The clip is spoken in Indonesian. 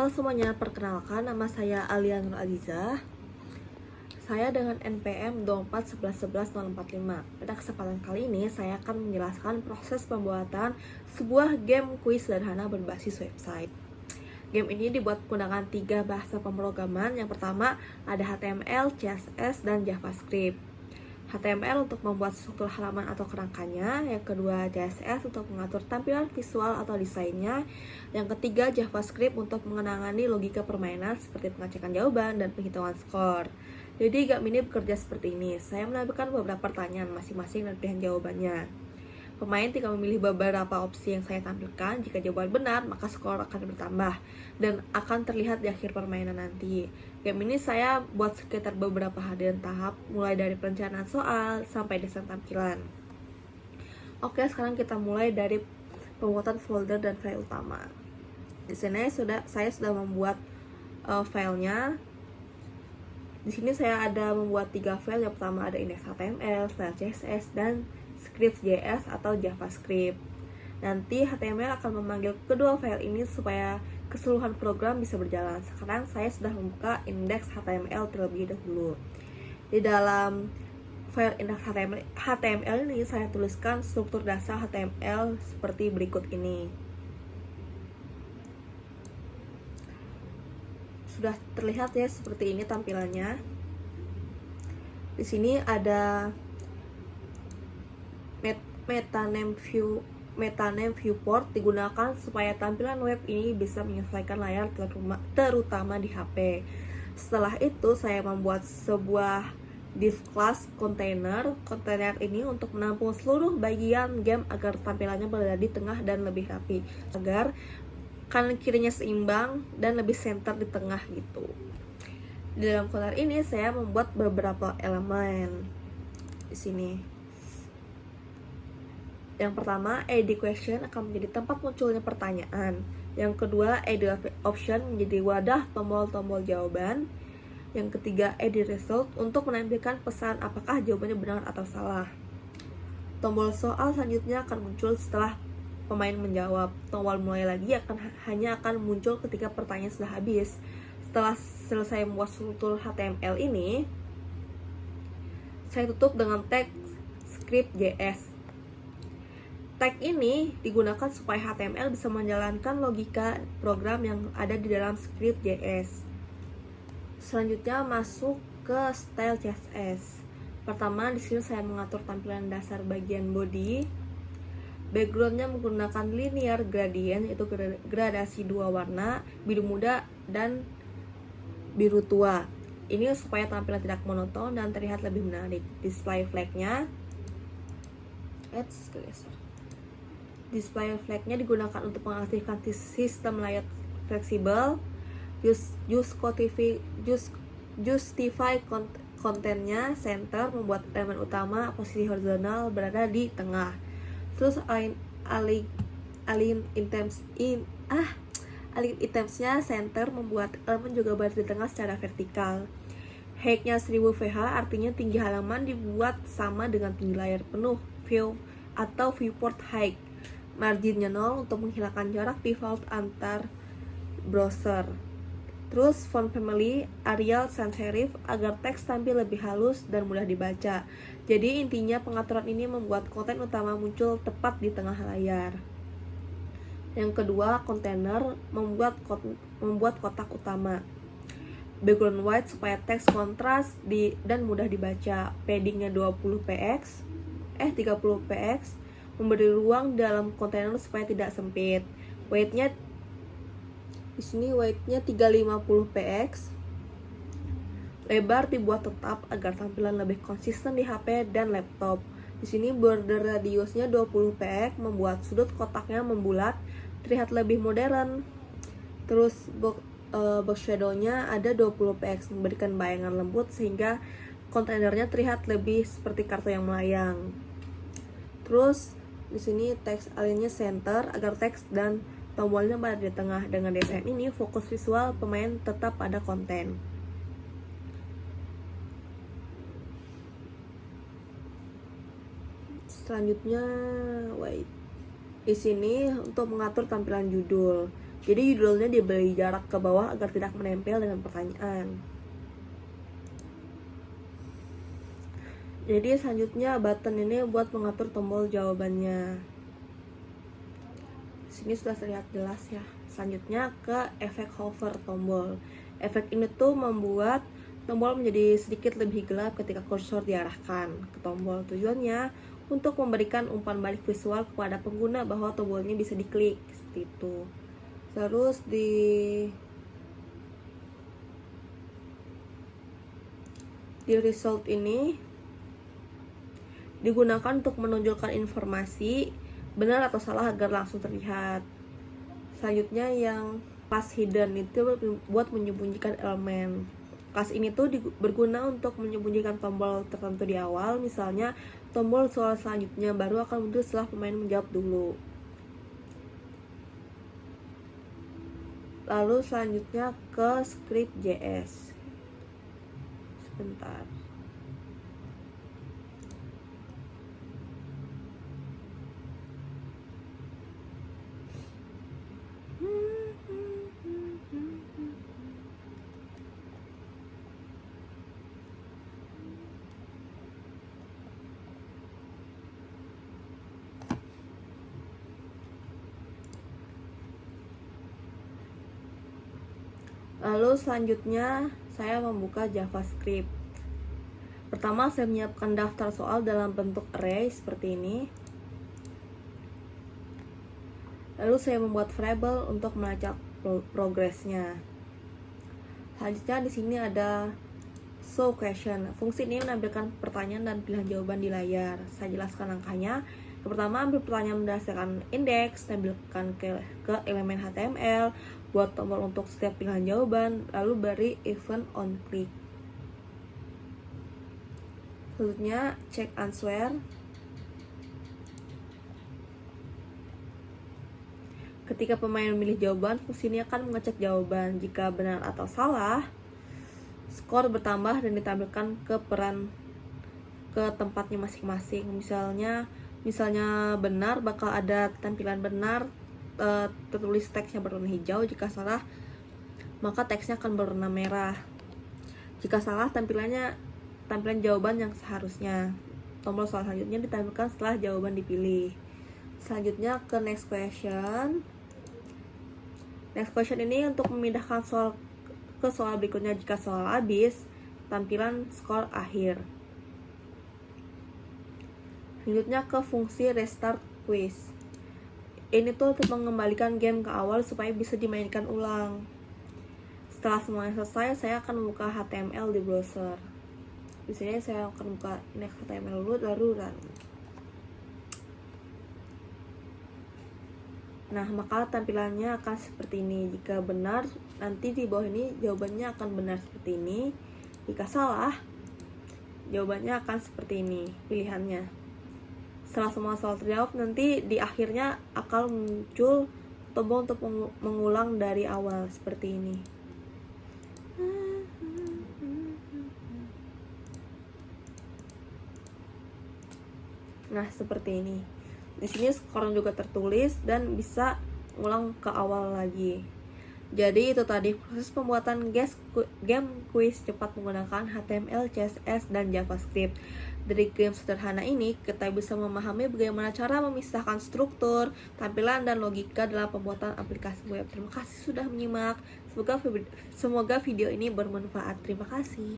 Halo semuanya, perkenalkan nama saya Alia Nur Azizah. Saya dengan NPM 24111045. Pada kesempatan kali ini saya akan menjelaskan proses pembuatan sebuah game kuis sederhana berbasis website. Game ini dibuat menggunakan 3 bahasa pemrograman. Yang pertama ada HTML, CSS, dan JavaScript. HTML untuk membuat struktur halaman atau kerangkanya, yang kedua CSS untuk mengatur tampilan visual atau desainnya, yang ketiga JavaScript untuk mengenangani logika permainan seperti pengecekan jawaban dan penghitungan skor. Jadi game ini bekerja seperti ini, saya menampilkan beberapa pertanyaan masing-masing dan pilihan jawabannya. Pemain tinggal memilih beberapa opsi yang saya tampilkan. Jika jawaban benar, maka skor akan bertambah dan akan terlihat di akhir permainan nanti. Game ini saya buat sekitar beberapa hadiah tahap, mulai dari perencanaan soal sampai desain tampilan. Oke, sekarang kita mulai dari pembuatan folder dan file utama. Di sini saya sudah membuat filenya. Di sini saya ada membuat 3 file. Yang pertama ada index HTML, file CSS, dan script.js atau JavaScript. Nanti HTML akan memanggil kedua file ini supaya keseluruhan program bisa berjalan. Sekarang saya sudah membuka index HTML terlebih dahulu. Di dalam file index HTML ini saya tuliskan struktur dasar HTML seperti berikut ini. Sudah terlihat ya seperti ini tampilannya. Di sini ada metaname viewport digunakan supaya tampilan web ini bisa menyesuaikan layar terutama di HP. Setelah itu saya membuat sebuah div class container. Kontainer ini untuk menampung seluruh bagian game agar tampilannya berada di tengah dan lebih rapi, agar kanan kirinya seimbang dan lebih center di tengah gitu. Di dalam kontainer ini saya membuat beberapa elemen di sini. Yang pertama, add question akan menjadi tempat munculnya pertanyaan. Yang kedua, add option menjadi wadah tombol-tombol jawaban. Yang ketiga, add result untuk menampilkan pesan apakah jawabannya benar atau salah. Tombol soal selanjutnya akan muncul setelah pemain menjawab. Tombol mulai lagi hanya akan muncul ketika pertanyaan sudah habis. Setelah selesai membuat struktur HTML ini, saya tutup dengan tag script.js. Tag ini digunakan supaya HTML bisa menjalankan logika program yang ada di dalam script.js. Selanjutnya masuk ke style CSS. Pertama, di sini saya mengatur tampilan dasar bagian body. Backgroundnya menggunakan linear gradient, yaitu gradasi 2 warna, biru muda dan biru tua. Ini supaya tampilan tidak monoton dan terlihat lebih menarik. Display flag-nya digunakan untuk mengaktifkan sistem layout fleksibel. Justify kontennya center, membuat elemen utama posisi horizontal berada di tengah. Terus align itemsnya center, membuat elemen juga berada di tengah secara vertikal. Height-nya 1000 VH, artinya tinggi halaman dibuat sama dengan tinggi layar penuh view atau viewport height. Marginnya 0 untuk menghilangkan jarak default antar browser. Terus font family Arial sans serif agar teks tampil lebih halus dan mudah dibaca. Jadi intinya pengaturan ini membuat konten utama muncul tepat di tengah layar. Yang kedua, container membuat kotak utama. Background white supaya teks kontras dan mudah dibaca. Paddingnya 30 px, memberi ruang dalam kontainer supaya tidak sempit. Weightnya di sini 350 px. Lebar dibuat tetap agar tampilan lebih konsisten di HP dan laptop. Di sini border radiusnya 20 px, membuat sudut kotaknya membulat, terlihat lebih modern. Terus box shadow-nya ada 20 px, memberikan bayangan lembut sehingga kontainernya terlihat lebih seperti kartu yang melayang. Terus di sini teks align-nya center agar teks dan tombolnya berada di tengah. Dengan desain ini, fokus visual pemain tetap pada konten. Selanjutnya, di sini untuk mengatur tampilan judul. Jadi judulnya diberi jarak ke bawah agar tidak menempel dengan pertanyaan. Jadi selanjutnya button ini buat mengatur tombol jawabannya. Sini sudah terlihat jelas ya. Selanjutnya ke efek hover tombol. Efek ini tuh membuat tombol menjadi sedikit lebih gelap ketika kursor diarahkan ke tombol. Tujuannya untuk memberikan umpan balik visual kepada pengguna bahwa tombolnya bisa diklik seperti itu. Terus di result ini digunakan untuk menunjukkan informasi benar atau salah agar langsung terlihat. Selanjutnya yang class hidden itu buat menyembunyikan elemen. Class ini tuh berguna untuk menyembunyikan tombol tertentu di awal. Misalnya tombol soal selanjutnya baru akan muncul setelah pemain menjawab dulu. Lalu selanjutnya ke script.js. Sebentar. Lalu selanjutnya saya membuka JavaScript. Pertama saya menyiapkan daftar soal dalam bentuk array seperti ini. Lalu saya membuat variabel untuk melacak progresnya. Selanjutnya di sini ada show question. Fungsi ini menampilkan pertanyaan dan pilihan jawaban di layar. Saya jelaskan langkahnya. Yang pertama, ambil pertanyaan berdasarkan indeks, tampilkan ke elemen HTML, buat tombol untuk setiap pilihan jawaban, lalu beri event on click. Selanjutnya, check answer. Ketika pemain memilih jawaban, fungsi ini akan mengecek jawaban. Jika benar atau salah, skor bertambah dan ditampilkan ke tempatnya masing-masing. Misalnya benar, bakal ada tampilan benar, tertulis teksnya berwarna hijau. Jika salah, maka teksnya akan berwarna merah. Jika salah, tampilan jawaban yang seharusnya. Tombol soal selanjutnya ditampilkan setelah jawaban dipilih. Selanjutnya ke next question. Next question ini untuk memindahkan soal ke soal berikutnya. Jika soal habis, tampilan skor akhir. Selanjutnya ke fungsi restart quiz. Ini tuh untuk mengembalikan game ke awal supaya bisa dimainkan ulang. Setelah semuanya selesai, saya akan membuka HTML di browser. Di sini saya akan buka index HTML dulu, lalu run. Nah, maka tampilannya akan seperti ini. Jika benar, nanti di bawah ini jawabannya akan benar seperti ini. Jika salah, jawabannya akan seperti ini pilihannya. Setelah semua soal terjawab, nanti di akhirnya akan muncul tombol untuk mengulang dari awal seperti ini. Nah, seperti ini. Di sini skor juga tertulis dan bisa ulang ke awal lagi. Jadi itu tadi proses pembuatan game quiz cepat menggunakan HTML, CSS, dan JavaScript. Dari game sederhana ini, kita bisa memahami bagaimana cara memisahkan struktur, tampilan, dan logika dalam pembuatan aplikasi web. Terima kasih sudah menyimak. Semoga video ini bermanfaat. Terima kasih.